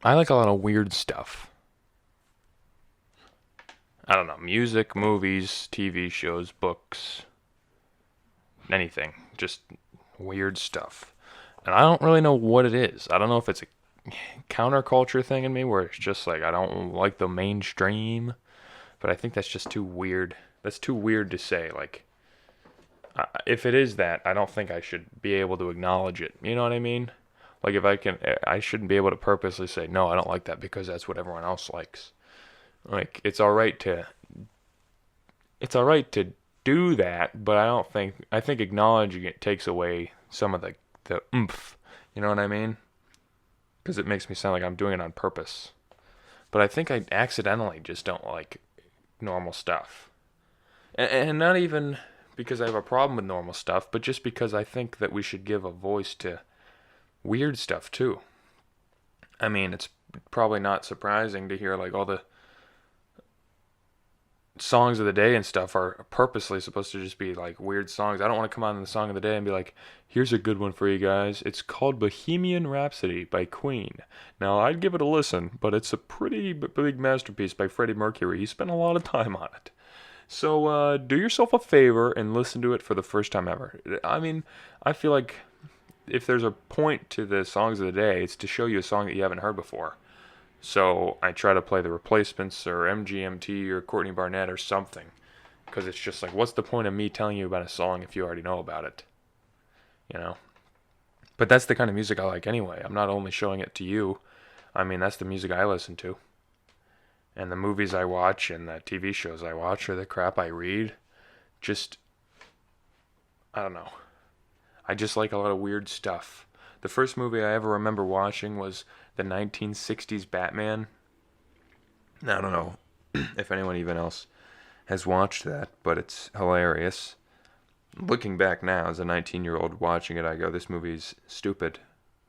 I like a lot of weird stuff. I don't know, music, movies, TV shows, books, anything. Just weird stuff. And I don't really know what it is. I don't know if it's a counterculture thing in me where it's just like I don't like the mainstream, but I think that's just too weird. That's too weird to say. Like, if it is that, I don't think I should be able to acknowledge it. You know what I mean? Like, if I can, I shouldn't be able to purposely say, no, I don't like that because that's what everyone else likes. Like, it's all right to do that, but I think acknowledging it takes away some of the oomph. You know what I mean? Because it makes me sound like I'm doing it on purpose. But I think I accidentally just don't like normal stuff. And not even because I have a problem with normal stuff, but just because I think that we should give a voice to weird stuff too. I mean, it's probably not surprising to hear like all the songs of the day and stuff are purposely supposed to just be like weird songs. I don't want to come on the song of the day and be like, here's a good one for you guys. It's called Bohemian Rhapsody by Queen. Now, I'd give it a listen, but it's a pretty big masterpiece by Freddie Mercury. He spent a lot of time on it. So, do yourself a favor and listen to it for the first time ever. I mean, I feel like if there's a point to the songs of the day, it's to show you a song that you haven't heard before. So I try to play the Replacements or MGMT or Courtney Barnett or something. Because it's just like, what's the point of me telling you about a song if you already know about it? You know? But that's the kind of music I like anyway. I'm not only showing it to you. I mean, that's the music I listen to. And the movies I watch and the TV shows I watch or the crap I read. Just, I don't know. I just like a lot of weird stuff. The first movie I ever remember watching was the 1960s Batman. I don't know if anyone even else has watched that, but it's hilarious. Looking back now as a 19-year-old watching it, I go, this movie's stupid,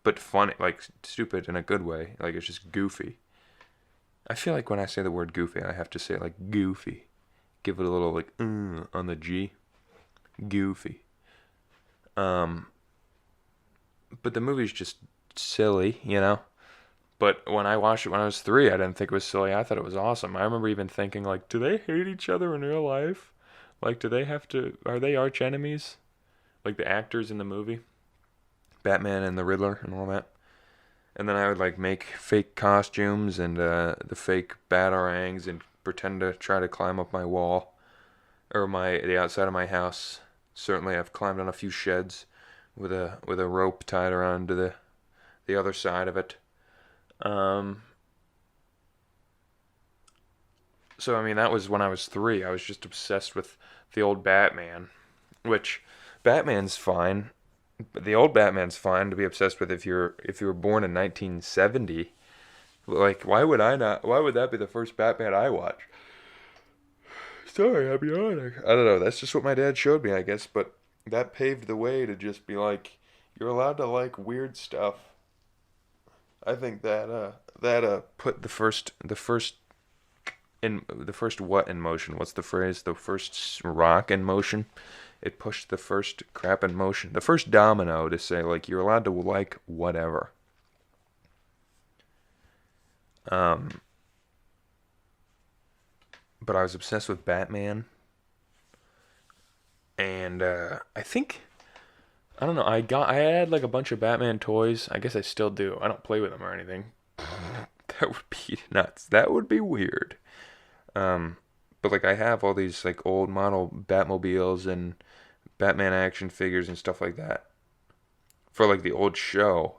but funny, like stupid in a good way. Like it's just goofy. I feel like when I say the word goofy, I have to say it like goofy. Give it a little like on the G. Goofy. Um, but the movie's just silly, you know? But when I watched it when I was 3, I didn't think it was silly. I thought it was awesome. I remember even thinking, like, do they hate each other in real life? Like, do they have to, are they arch enemies? Like the actors in the movie? Batman and the Riddler and all that. And then I would, like, make fake costumes and the fake batarangs and pretend to try to climb up my wall. Or the outside of my house. Certainly I've climbed on a few sheds with a rope tied around to the other side of it. Um, so I mean that was when I was 3. I was just obsessed with the old Batman, which Batman's fine. But the old Batman's fine to be obsessed with if you were born in 1970. Like why would that be the first Batman I watch? Sorry, I'll be honest. I don't know. That's just what my dad showed me, I guess. But that paved the way to just be like, you're allowed to like weird stuff. I think that put the first what in motion? What's the phrase? The first rock in motion. It pushed the first crap in motion. The first domino to say like you're allowed to like whatever. Um, but I was obsessed with Batman, and I think I don't know. I had like a bunch of Batman toys. I guess I still do. I don't play with them or anything. That would be nuts. That would be weird. Um, but like I have all these like old model Batmobiles and Batman action figures and stuff like that for like the old show.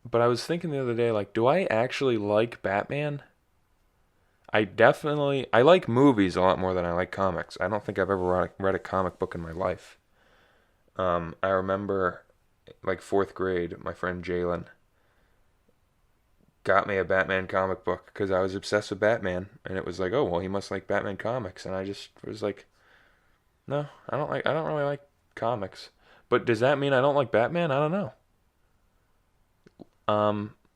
But I was thinking the other day, like, do I actually like Batman? I like movies a lot more than I like comics. I don't think I've ever read a comic book in my life. I remember like fourth grade, my friend Jalen got me a Batman comic book because I was obsessed with Batman, and it was like, oh well, he must like Batman comics, and I just was like, no, I don't really like comics. But does that mean I don't like Batman? I don't know.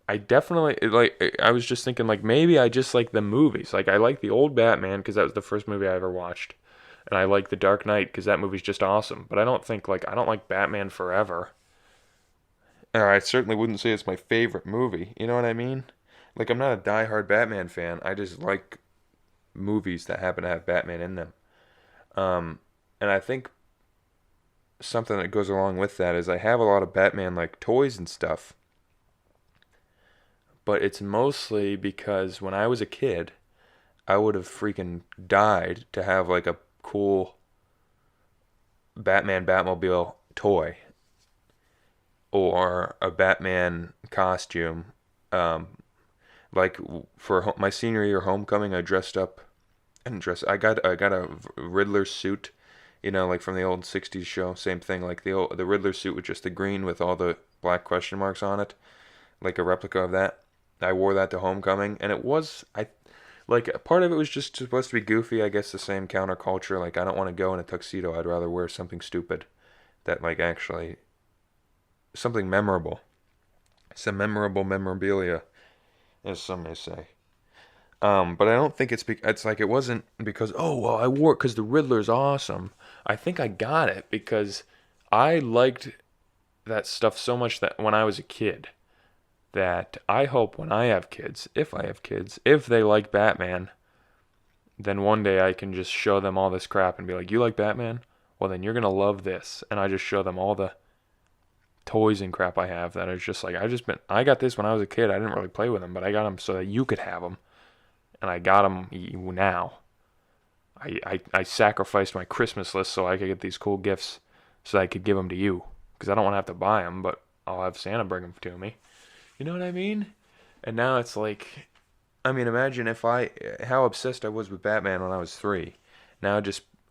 I definitely like. I was just thinking like maybe I just like the movies. Like I like the old Batman because that was the first movie I ever watched, and I like the Dark Knight because that movie's just awesome. But I don't think like I don't like Batman Forever. I certainly wouldn't say it's my favorite movie. You know what I mean? Like, I'm not a diehard Batman fan. I just like movies that happen to have Batman in them. Um, and I think something that goes along with that is I have a lot of Batman like toys and stuff, but it's mostly because when I was a kid, I would have freaking died to have like a cool Batman Batmobile toy or a Batman costume. Um, like for my senior year homecoming, I dressed up and dressed. I got a Riddler suit, like from the old '60s show. Same thing, like the Riddler suit with just the green with all the black question marks on it, like a replica of that. I wore that to homecoming, and it was I like part of it was just supposed to be goofy. I guess the same counterculture. Like I don't want to go in a tuxedo. I'd rather wear something stupid that like actually something memorable. Some memorable memorabilia, as some may say. But I don't think it's like it wasn't because oh well I wore it because the Riddler's awesome. I think I got it because I liked that stuff so much that when I was a kid that I hope when I have kids, if I have kids, if they like Batman, then one day I can just show them all this crap and be like, you like Batman? Well then you're gonna love this, and I just show them all the toys and crap I have that is just like I got this when I was a kid. I didn't really play with them, but I got them so that you could have them, and I got them now. I sacrificed my Christmas list so I could get these cool gifts so I could give them to you because I don't want to have to buy them, but I'll have Santa bring them to me. You know what I mean? And now it's like, I mean, imagine how obsessed I was with Batman when I was 3. Now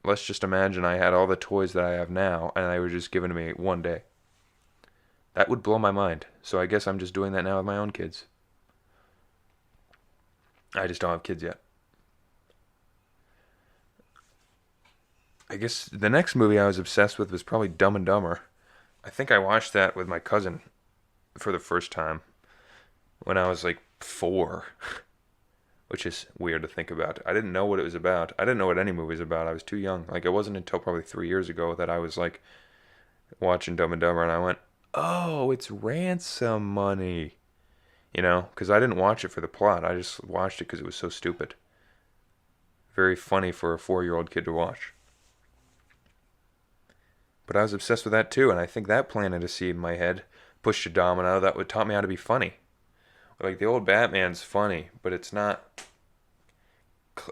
let's just imagine I had all the toys that I have now and they were just given to me one day. That would blow my mind. So I guess I'm just doing that now with my own kids. I just don't have kids yet. I guess the next movie I was obsessed with was probably Dumb and Dumber. I think I watched that with my cousin for the first time when I was like 4, which is weird to think about. I didn't know what it was about. I didn't know what any movie was about. I was too young. Like it wasn't until probably 3 years ago that I was like watching Dumb and Dumber and I went, "Oh, it's ransom money." Because I didn't watch it for the plot. I just watched it because it was so stupid. Very funny for a 4-year-old kid to watch. But I was obsessed with that too, and I think that planted a seed in my head, pushed a domino that would taught me how to be funny. Like the old Batman's funny, but it's not.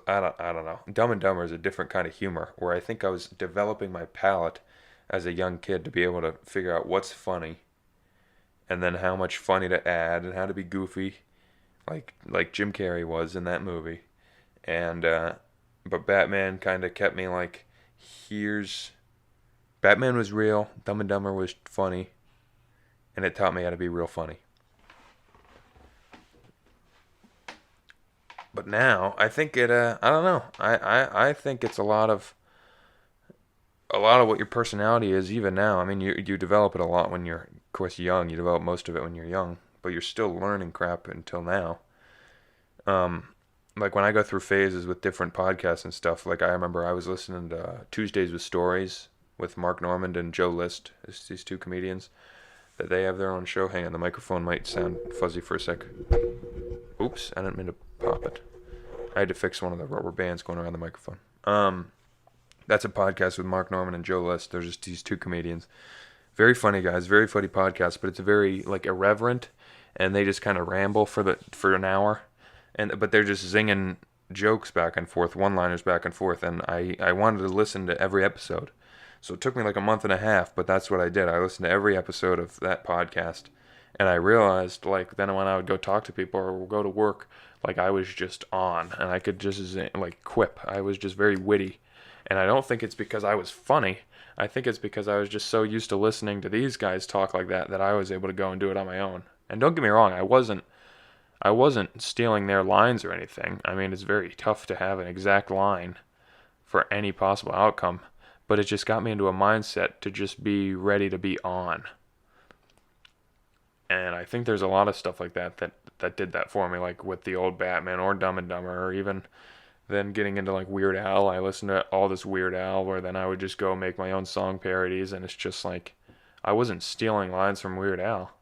I don't know. Dumb and Dumber is a different kind of humor, where I think I was developing my palate as a young kid to be able to figure out what's funny, and then how much funny to add, and how to be goofy, like Jim Carrey was in that movie, and but Batman kind of kept me like, here's Batman was real, Dumb and Dumber was funny, and it taught me how to be real funny. But now I think I don't know. I think it's a lot of what your personality is even now. I mean, you develop it a lot when you're, of course, young. You develop most of it when you're young, but you're still learning crap until now. Um, like when I go through phases with different podcasts and stuff. Like I remember I was listening to Tuesdays with Stories with Mark Normand and Joe List. It's these two comedians that they have their own show. Hang on, the microphone might sound fuzzy for a sec. Oops, I didn't mean to pop it. I had to fix one of the rubber bands going around the microphone. That's a podcast with Mark Norman and Joe List. They're just these two comedians. Very funny guys, very funny podcast, but it's very like irreverent, and they just kind of ramble for an hour, but they're just zinging jokes back and forth, one-liners back and forth, and I wanted to listen to every episode. So it took me like a month and a half, but that's what I did. I listened to every episode of that podcast, and I realized like then when I would go talk to people or go to work, like I was just on, and I could just like quip. I was just very witty. And I don't think it's because I was funny. I think it's because I was just so used to listening to these guys talk like that I was able to go and do it on my own. And don't get me wrong, I wasn't stealing their lines or anything. I mean, it's very tough to have an exact line for any possible outcome, but it just got me into a mindset to just be ready to be on. And I think there's a lot of stuff like that did that for me, like with the old Batman or Dumb and Dumber, or even then getting into like Weird Al. I listened to all this Weird Al where then I would just go make my own song parodies, and it's just like I wasn't stealing lines from Weird Al.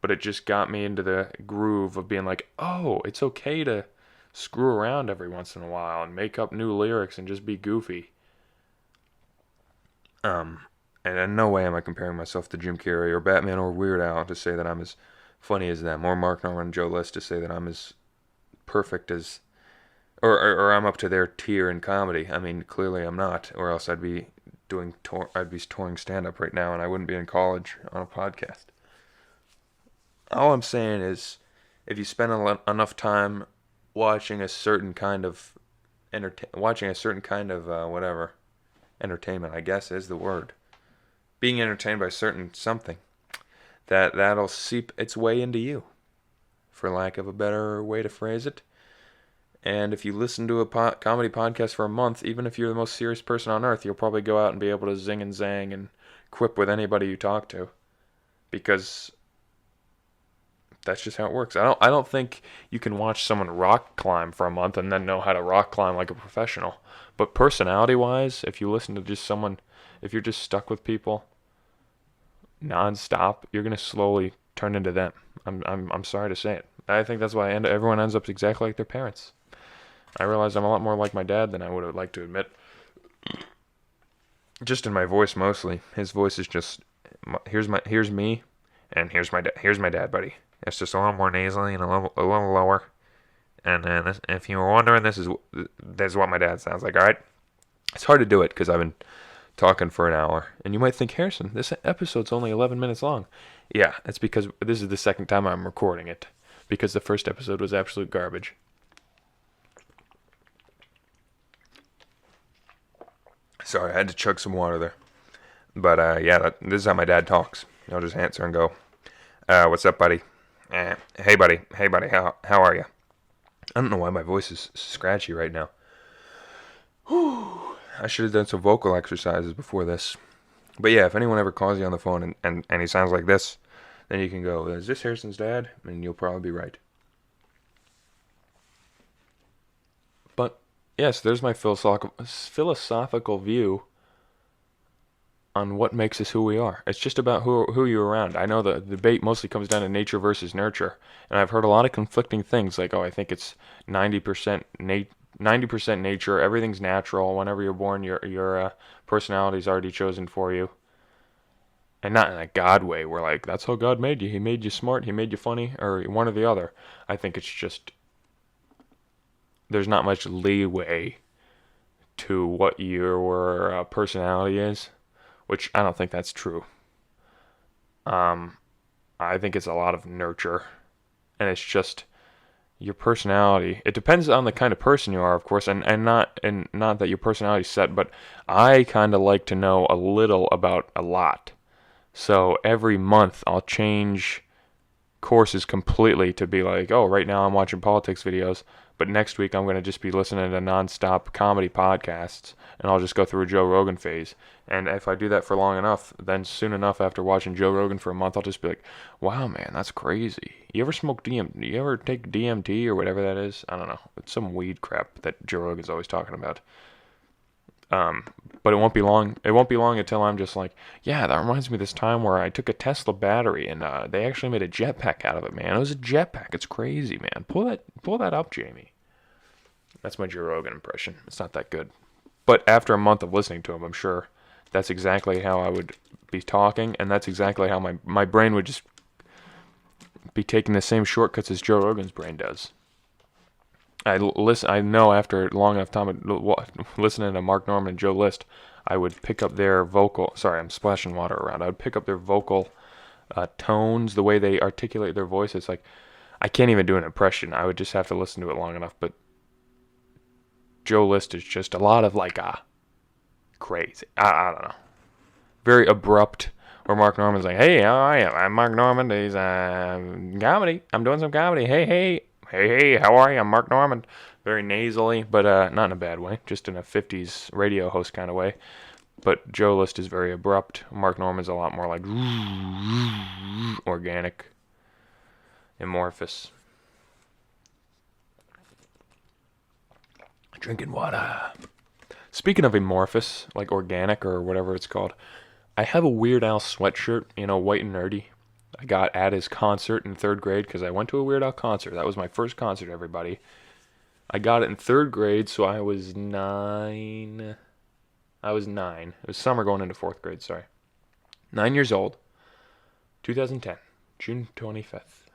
but it just got me into the groove of being like, oh, it's okay to screw around every once in a while and make up new lyrics and just be goofy. And in no way am I comparing myself to Jim Carrey or Batman or Weird Al to say that I'm as funny as them, or Mark Norman and Joe List to say that I'm as perfect as, or I'm up to their tier in comedy. I mean, clearly I'm not, or else I'd be touring stand-up right now, and I wouldn't be in college on a podcast. All I'm saying is, if you spend enough time watching a certain kind of whatever entertainment, I guess is the word, being entertained by certain something, that'll seep its way into you, for lack of a better way to phrase it. And if you listen to a comedy podcast for a month, even if you're the most serious person on earth, you'll probably go out and be able to zing and zang and quip with anybody you talk to, because that's just how it works. I don't think you can watch someone rock climb for a month and then know how to rock climb like a professional. But personality-wise, if you listen to just someone, if you're just stuck with people nonstop, you're gonna slowly turn into them. I'm sorry to say it. I think that's why everyone ends up exactly like their parents. I realize I'm a lot more like my dad than I would have liked to admit. Just in my voice mostly. His voice is just, here's me, and here's my dad, buddy. It's just a little more nasally and a little lower. And then if you were wondering, this is what my dad sounds like. All right, it's hard to do it because I've been talking for an hour, and you might think, Harrison, this episode's only 11 minutes long. Yeah, it's because this is the second time I'm recording it, because the first episode was absolute garbage. Sorry, I had to chug some water there. But yeah, this is how my dad talks. I'll just answer and go, "What's up, buddy? Hey, buddy. How are you?" I don't know why my voice is scratchy right now. Whew. I should have done some vocal exercises before this. But yeah, if anyone ever calls you on the phone and he sounds like this, then you can go, "Is this Harrison's dad?" And you'll probably be right. But yes, there's my philosophical view on what makes us who we are. It's just about who you're around. I know the debate mostly comes down to nature versus nurture, and I've heard a lot of conflicting things, like, oh, I think it's 90% 90% nature, everything's natural. Whenever you're born, your personality's already chosen for you. And not in a God way, where like, that's how God made you. He made you smart, he made you funny, or one or the other. I think it's just, there's not much leeway to what your personality is, which I don't think that's true. I think it's a lot of nurture, and it's just your personality. It depends on the kind of person you are, of course, and not that your personality's set, but I kind of like to know a little about a lot. So every month I'll change courses completely to be like, oh, right now I'm watching politics videos, but next week I'm going to just be listening to nonstop comedy podcasts, and I'll just go through a Joe Rogan phase. And if I do that for long enough, then soon enough after watching Joe Rogan for a month, I'll just be like, wow, man, that's crazy. You ever smoke DMT? You ever take DMT or whatever that is? I don't know. It's some weed crap that Joe Rogan's always talking about. But it won't be long. It won't be long until I'm just like, yeah, that reminds me of this time where I took a Tesla battery and they actually made a jetpack out of it, man. It was a jetpack. It's crazy, man. Pull that up, Jamie. That's my Joe Rogan impression. It's not that good. But after a month of listening to him, I'm sure that's exactly how I would be talking, and that's exactly how my brain would just be taking the same shortcuts as Joe Rogan's brain does. I know after long enough time listening to Mark Norman and Joe List, I would pick up their vocal. Sorry, I'm splashing water around. I would pick up their vocal tones, the way they articulate their voice. It's like, I can't even do an impression. I would just have to listen to it long enough. But Joe List is just a lot of like crazy. I don't know. Very abrupt. Where Mark Norman's like, hey, how are you? I'm Mark Norman. He's comedy. I'm doing some comedy. Hey, how are you? I'm Mark Norman. Very nasally, but not in a bad way. Just in a 50s radio host kind of way. But Joe List is very abrupt. Mark Norman's a lot more like organic, amorphous. Drinking water. Speaking of amorphous, like organic or whatever it's called, I have a Weird Al sweatshirt, white and nerdy. I got at his concert in third grade because I went to a Weird Al concert. That was my first concert, everybody. I got it in third grade, so I was 9. I was 9. It was summer going into fourth grade, sorry. 9 years old, 2010, June 25th,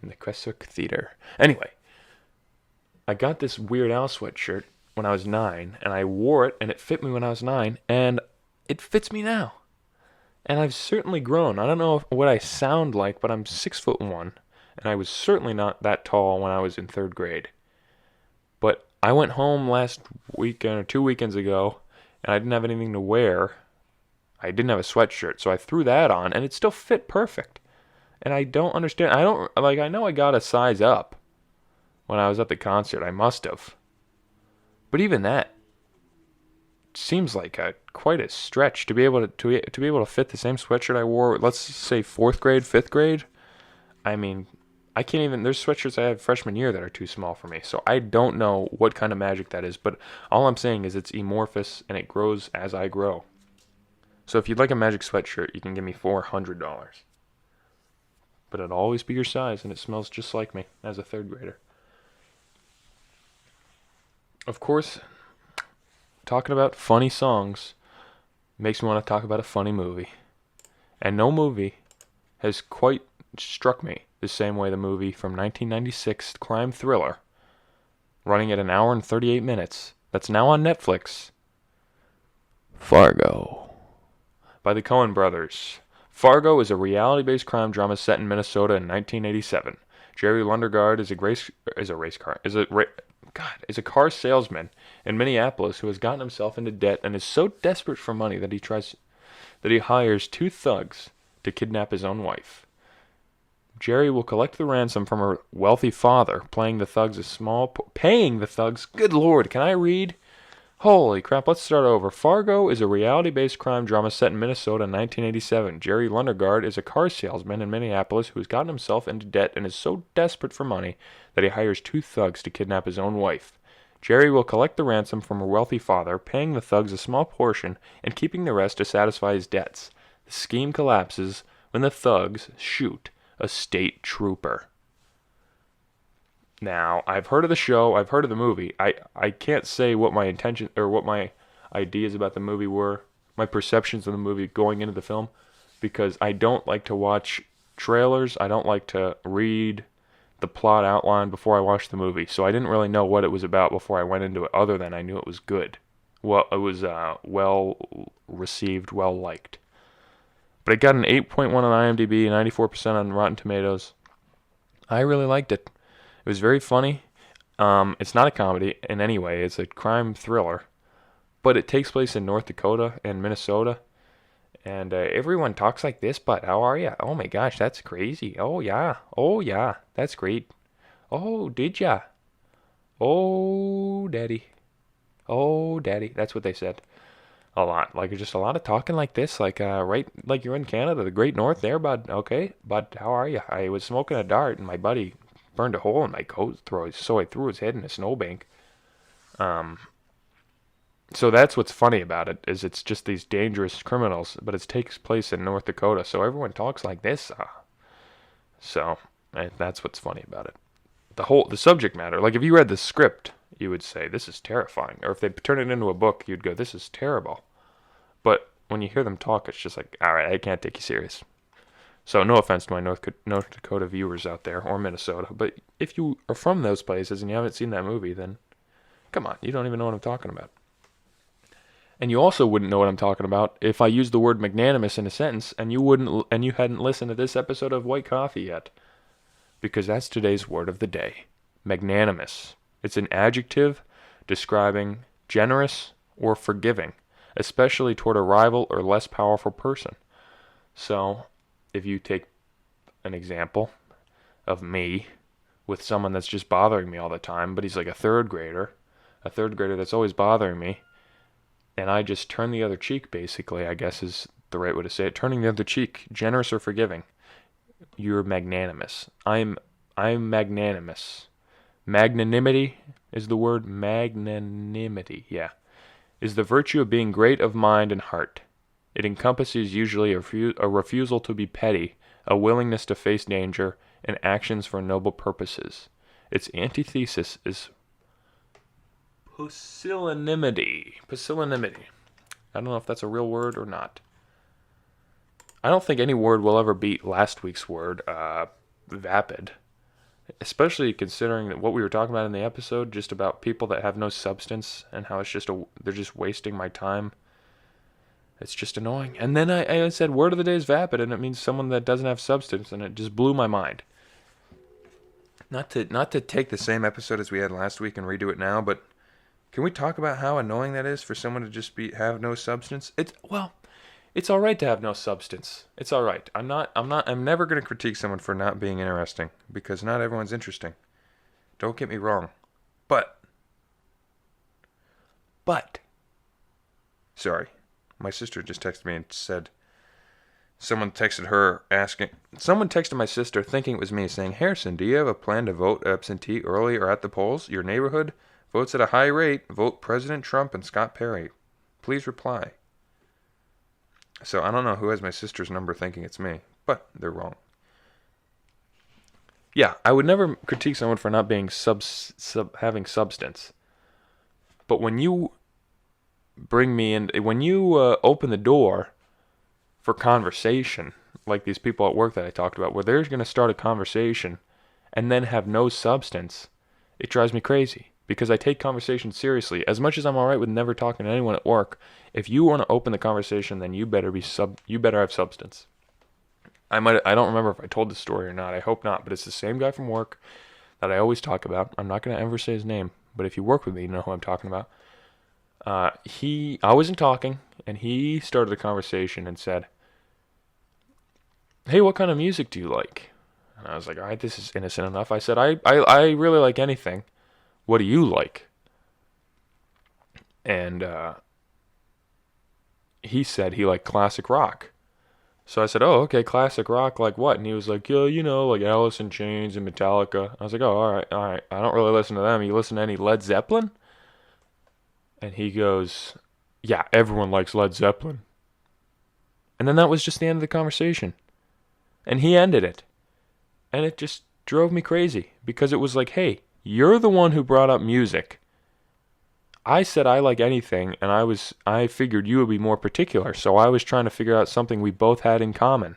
in the Creswick Theater. Anyway, I got this Weird Al sweatshirt when I was 9, and I wore it, and it fit me when I was 9, and it fits me now. And I've certainly grown. I don't know what I sound like, but I'm 6'1", and I was certainly not that tall when I was in third grade. But I went home last weekend or 2 weekends ago, and I didn't have anything to wear. I didn't have a sweatshirt, so I threw that on, and it still fit perfect. And I don't understand. I know I got a size up when I was at the concert. I must have. But even that seems like quite a stretch to be able to fit the same sweatshirt I wore. Let's say fourth grade, fifth grade. I mean, I can't even. There's sweatshirts I had freshman year that are too small for me. So I don't know what kind of magic that is. But all I'm saying is it's amorphous and it grows as I grow. So if you'd like a magic sweatshirt, you can give me $400. But it'll always be your size, and it smells just like me as a third grader. Of course, talking about funny songs makes me want to talk about a funny movie. And no movie has quite struck me the same way the movie from 1996 crime thriller, running at 1 hour and 38 minutes, that's now on Netflix, Fargo, by the Coen brothers. Fargo is a reality-based crime drama set in Minnesota in 1987. Jerry Lundegaard is a car salesman in Minneapolis who has gotten himself into debt and is so desperate for money that he hires 2 thugs to kidnap his own wife. Jerry will collect the ransom from her wealthy father, paying the thugs. Good Lord, can I read? Holy crap, let's start over. Fargo is a reality-based crime drama set in Minnesota in 1987. Jerry Lundegaard is a car salesman in Minneapolis who has gotten himself into debt and is so desperate for money that he hires 2 thugs to kidnap his own wife. Jerry will collect the ransom from her wealthy father, paying the thugs a small portion and keeping the rest to satisfy his debts. The scheme collapses when the thugs shoot a state trooper. Now, I've heard of the show, I've heard of the movie. I can't say what my intention or what my ideas about the movie were, my perceptions of the movie going into the film, because I don't like to watch trailers. I don't like to read the plot outline before I watch the movie. So I didn't really know what it was about before I went into it, other than I knew it was good. Well, it was well received, well liked. But it got an 8.1 on IMDb, 94% on Rotten Tomatoes. I really liked it. It was very funny. It's not a comedy in any way. It's a crime thriller. But it takes place in North Dakota and Minnesota. And everyone talks like this, but how are you? Oh my gosh, that's crazy. Oh yeah. Oh yeah, that's great. Oh, did ya? Oh, daddy. Oh, daddy. That's what they said. A lot. Like, just a lot of talking like this. Like, right, like you're in Canada, the Great North there, bud. Okay, bud, how are you? I was smoking a dart, and my buddy burned a hole in my coat, so I threw his head in a snowbank. So that's what's funny about it, is it's just these dangerous criminals, but it takes place in North Dakota, so everyone talks like this. So that's what's funny about it. The subject matter, like if you read the script, you would say, this is terrifying. Or if they turn it into a book, you'd go, this is terrible. But when you hear them talk, it's just like, all right, I can't take you serious. So no offense to my North Dakota viewers out there, or Minnesota, but if you are from those places and you haven't seen that movie, then come on, you don't even know what I'm talking about. And you also wouldn't know what I'm talking about if I used the word magnanimous in a sentence and you hadn't listened to this episode of White Coffee yet. Because that's today's word of the day. Magnanimous. It's an adjective describing generous or forgiving, especially toward a rival or less powerful person. So, if you take an example of me with someone that's just bothering me all the time, but he's like a third grader that's always bothering me, and I just turn the other cheek, basically, I guess is the right way to say it. Turning the other cheek, generous or forgiving. You're magnanimous. I'm magnanimous. Magnanimity is the word. Magnanimity, yeah, is the virtue of being great of mind and heart. It encompasses usually a refusal to be petty, a willingness to face danger, and actions for noble purposes. Its antithesis is pusillanimity. Pusillanimity. I don't know if that's a real word or not. I don't think any word will ever beat last week's word, vapid. Especially considering what we were talking about in the episode, just about people that have no substance and how they're just wasting my time. It's just annoying. And then I said word of the day is vapid, and it means someone that doesn't have substance, and it just blew my mind. Not to take the same episode as we had last week and redo it now, but can we talk about how annoying that is for someone to just have no substance? It's all right to have no substance. It's all right. I'm never going to critique someone for not being interesting, because not everyone's interesting. Don't get me wrong. But, sorry, my sister just texted me and said, someone texted my sister thinking it was me, saying, Harrison, do you have a plan to vote absentee early or at the polls? Your neighborhood votes at a high rate. Vote President Trump and Scott Perry. Please reply. So I don't know who has my sister's number thinking it's me, but they're wrong. Yeah, I would never critique someone for not being having substance. But when you bring me in, when you open the door for conversation, like these people at work that I talked about, where they're going to start a conversation and then have no substance, it drives me crazy. Because I take conversation seriously. As much as I'm all right with never talking to anyone at work, if you want to open the conversation, then you better have substance. I don't remember if I told this story or not. I hope not, but it's the same guy from work that I always talk about. I'm not going to ever say his name, but if you work with me, you know who I'm talking about. I wasn't talking, and he started the conversation and said, "Hey, what kind of music do you like?" And I was like, all right, this is innocent enough. I said, I really like anything. What do you like? And he said he liked classic rock. So I said, oh, okay, classic rock, like what? And he was like, yeah, like Alice in Chains and Metallica. I was like, oh, all right. I don't really listen to them. You listen to any Led Zeppelin? And he goes, yeah, everyone likes Led Zeppelin. And then that was just the end of the conversation. And he ended it. And it just drove me crazy. Because it was like, hey, you're the one who brought up music. I said I like anything, and I figured you would be more particular, so I was trying to figure out something we both had in common.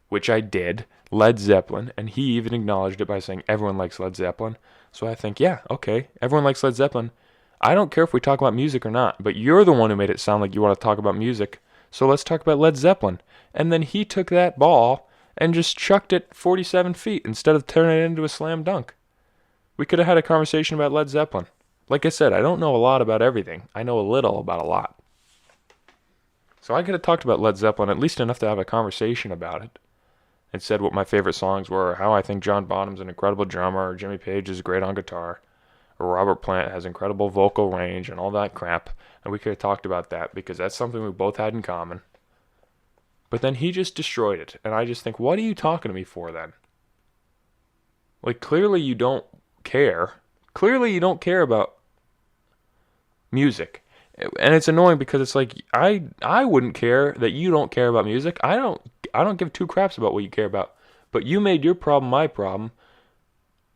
Which I did, Led Zeppelin, and he even acknowledged it by saying everyone likes Led Zeppelin. So I think, yeah, okay, everyone likes Led Zeppelin. I don't care if we talk about music or not, but you're the one who made it sound like you want to talk about music, so let's talk about Led Zeppelin. And then he took that ball and just chucked it 47 feet instead of turning it into a slam dunk. We could have had a conversation about Led Zeppelin. Like I said, I don't know a lot about everything. I know a little about a lot. So I could have talked about Led Zeppelin, at least enough to have a conversation about it. And said what my favorite songs were, how I think John Bonham's an incredible drummer, or Jimmy Page is great on guitar, or Robert Plant has incredible vocal range, and all that crap. And we could have talked about that, because that's something we both had in common. But then he just destroyed it. And I just think, what are you talking to me for then? Like, clearly you don't care. Clearly you don't care about music. And it's annoying because it's like, I wouldn't care that you don't care about music. I don't give two craps about what you care about. But you made your problem my problem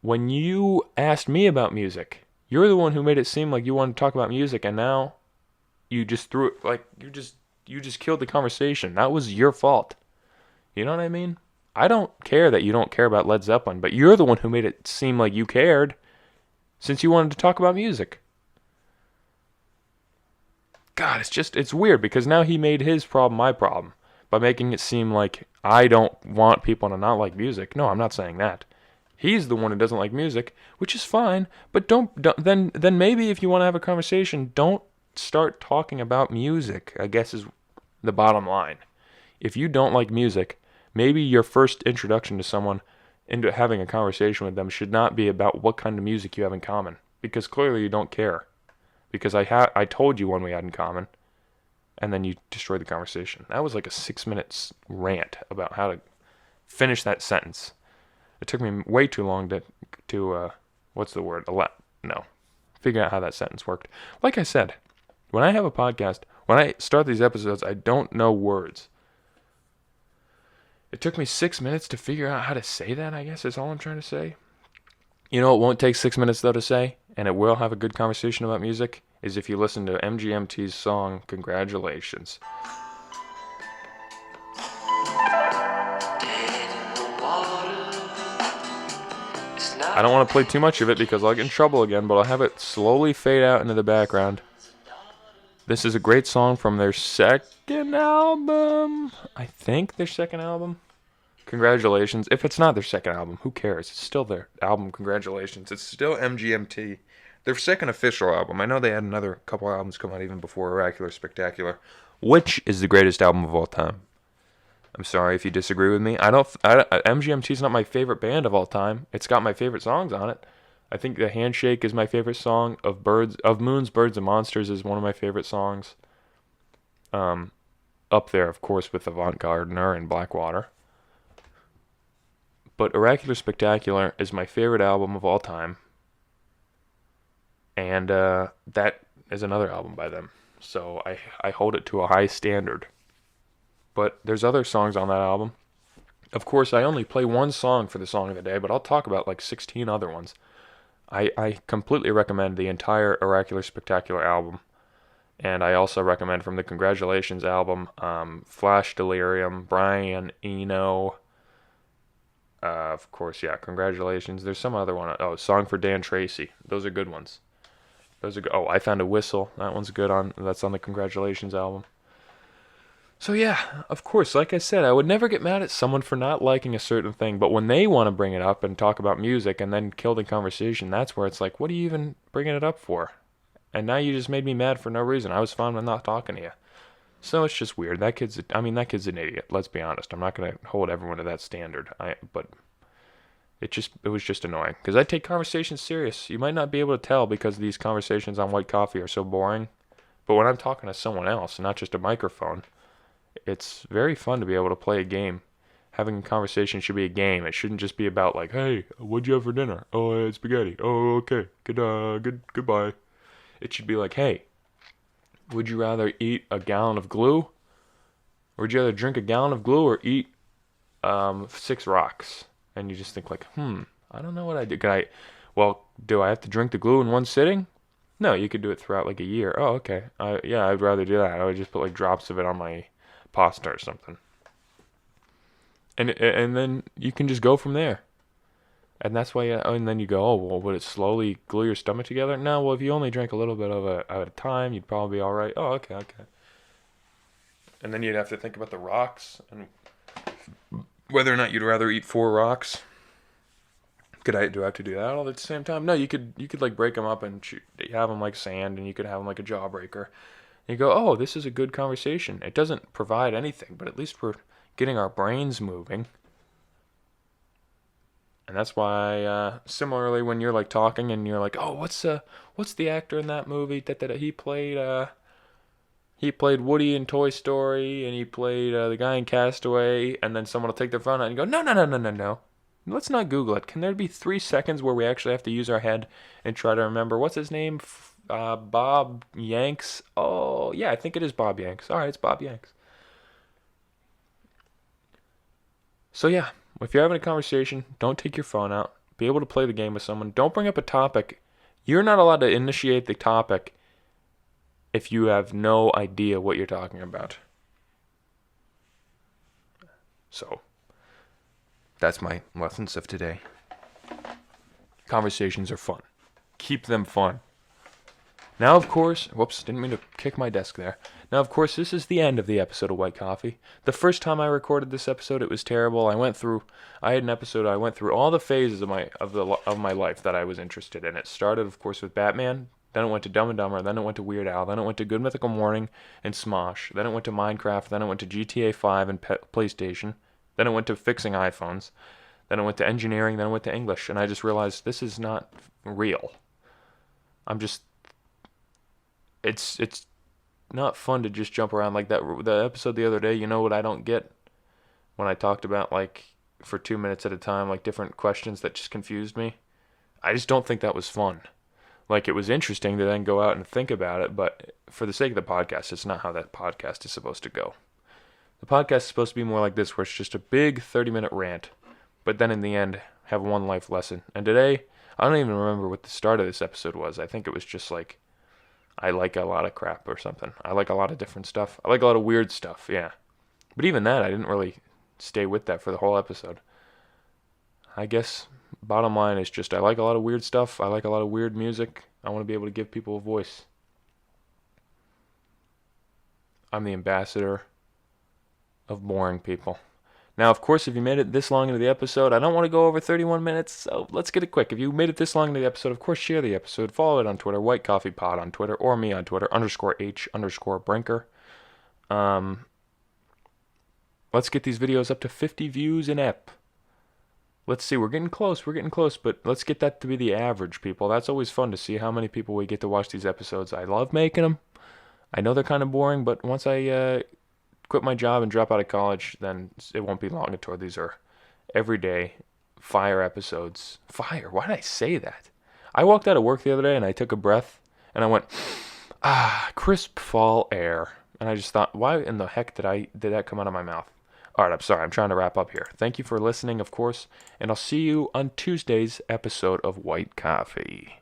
when you asked me about music. You're the one who made it seem like you wanted to talk about music, and now you just threw it, like, you just killed the conversation. That was your fault. You know what I mean? I don't care that you don't care about Led Zeppelin, but you're the one who made it seem like you cared since you wanted to talk about music. God, it's weird because now he made his problem my problem by making it seem like I don't want people to not like music. No, I'm not saying that. He's the one who doesn't like music, which is fine, but don't then maybe if you want to have a conversation, don't start talking about music, I guess is the bottom line. If you don't like music, maybe your first introduction to someone into having a conversation with them should not be about what kind of music you have in common, because clearly you don't care. Because I told you one we had in common, and then you destroyed the conversation. That was like a 6 minutes rant about how to finish that sentence. It took me way too long to what's the word? Figure out how that sentence worked. Like I said, when I have a podcast, when I start these episodes, I don't know words. It took me 6 minutes to figure out how to say that, I guess is all I'm trying to say. You know, it won't take 6 minutes, though, to say, and it will have a good conversation about music, is if you listen to MGMT's song, Congratulations. I don't want to play too much of it because I'll get in trouble again, but I'll have it slowly fade out into the background. This is a great song from their second album. I think their second album. Congratulations. If it's not their second album, who cares? It's still their album, Congratulations. It's still MGMT. Their second official album. I know they had another couple albums come out even before Oracular Spectacular. Which is the greatest album of all time? I'm sorry if you disagree with me. MGMT is not my favorite band of all time. It's got my favorite songs on it. I think The Handshake is my favorite song. Of Moons, Birds, and Monsters is one of my favorite songs. Up there, of course, with Avant Gardener and Blackwater. But Oracular Spectacular is my favorite album of all time. And that is another album by them. So I hold it to a high standard. But there's other songs on that album. Of course, I only play one song for the song of the day, but I'll talk about like 16 other ones. I completely recommend the entire Oracular Spectacular album. And I also recommend from the Congratulations album, Flash Delirium, Brian Eno. Of course, yeah, Congratulations. There's some other one. Oh, Song for Dan Tracy. Those are good ones. Oh, I Found a Whistle. That one's good. That's on the Congratulations album. So yeah, of course, like I said, I would never get mad at someone for not liking a certain thing, but when they want to bring it up and talk about music and then kill the conversation, that's where it's like, what are you even bringing it up for? And now you just made me mad for no reason. I was fine with not talking to you. So it's just weird. That kid's an idiot. Let's be honest. I'm not going to hold everyone to that standard. But it was just annoying because I take conversations serious. You might not be able to tell because these conversations on White Coffee are so boring, but when I'm talking to someone else, not just a microphone, it's very fun to be able to play a game. Having a conversation should be a game. It shouldn't just be about like, hey, what'd you have for dinner? Oh, I had spaghetti. Oh, okay. Goodbye. It should be like, hey, would you rather eat a gallon of glue? Or would you rather drink a gallon of glue or eat 6 rocks? And you just think like, I don't know what I do. Do I have to drink the glue in one sitting? No, you could do it throughout like a year. Oh, okay. I'd rather do that. I would just put like drops of it on my pasta or something. And then you can just go from there. And that's why, and then you go, oh, well, would it slowly glue your stomach together? No, well, if you only drank a little bit of it at a time, you'd probably be all right. Oh, okay. And then you'd have to think about the rocks and whether or not you'd rather eat 4 rocks. Do I have to do that all at the same time? No, you could like break them up and have them like sand, and you could have them like a jawbreaker. And you go, oh, this is a good conversation. It doesn't provide anything, but at least we're getting our brains moving. And that's why, similarly, when you're like talking and you're like, oh, what's the actor in that movie that he played? He played Woody in Toy Story, and he played the guy in Castaway. And then someone will take their phone out and go, no. Let's not Google it. Can there be 3 seconds where we actually have to use our head and try to remember what's his name? Bob Yanks. Oh, yeah, I think it is Bob Yanks. All right, it's Bob Yanks. So yeah, if you're having a conversation, don't take your phone out. Be able to play the game with someone. Don't bring up a topic. You're not allowed to initiate the topic if you have no idea what you're talking about. So, that's my lessons of today. Conversations are fun. Keep them fun. Now, of course, whoops, didn't mean to kick my desk there. Now, of course, this is the end of the episode of White Coffee. The first time I recorded this episode, it was terrible. I went through all the phases of my life that I was interested in. It started, of course, with Batman. Then it went to Dumb and Dumber. Then it went to Weird Al. Then it went to Good Mythical Morning and Smosh. Then it went to Minecraft. Then it went to GTA 5 and PlayStation. Then it went to fixing iPhones. Then it went to engineering. Then it went to English. And I just realized this is not real. It's not fun to just jump around like that. The episode the other day, you know what I don't get? When I talked about, like, for 2 minutes at a time, like, different questions that just confused me. I just don't think that was fun. Like, it was interesting to then go out and think about it, but for the sake of the podcast, it's not how that podcast is supposed to go. The podcast is supposed to be more like this, where it's just a big 30-minute rant, but then in the end, have one life lesson. And today, I don't even remember what the start of this episode was. I think it was just like, I like a lot of crap or something. I like a lot of different stuff. I like a lot of weird stuff, yeah. But even that, I didn't really stay with that for the whole episode. I guess bottom line is just I like a lot of weird stuff. I like a lot of weird music. I want to be able to give people a voice. I'm the ambassador of boring people. Now, of course, if you made it this long into the episode, I don't want to go over 31 minutes, so let's get it quick. If you made it this long into the episode, of course, share the episode. Follow it on Twitter, White Coffee Pod on Twitter, or me on Twitter, _H_Brinker. Let's get these videos up to 50 views an ep. Let's see, we're getting close, but let's get that to be the average, people. That's always fun to see how many people we get to watch these episodes. I love making them. I know they're kind of boring, but once I quit my job and drop out of college, then it won't be long until these are everyday fire episodes. Fire? Why did I say that? I walked out of work the other day and I took a breath and I went, crisp fall air. And I just thought, why in the heck did that come out of my mouth? All right, I'm sorry. I'm trying to wrap up here. Thank you for listening, of course, and I'll see you on Tuesday's episode of White Coffee.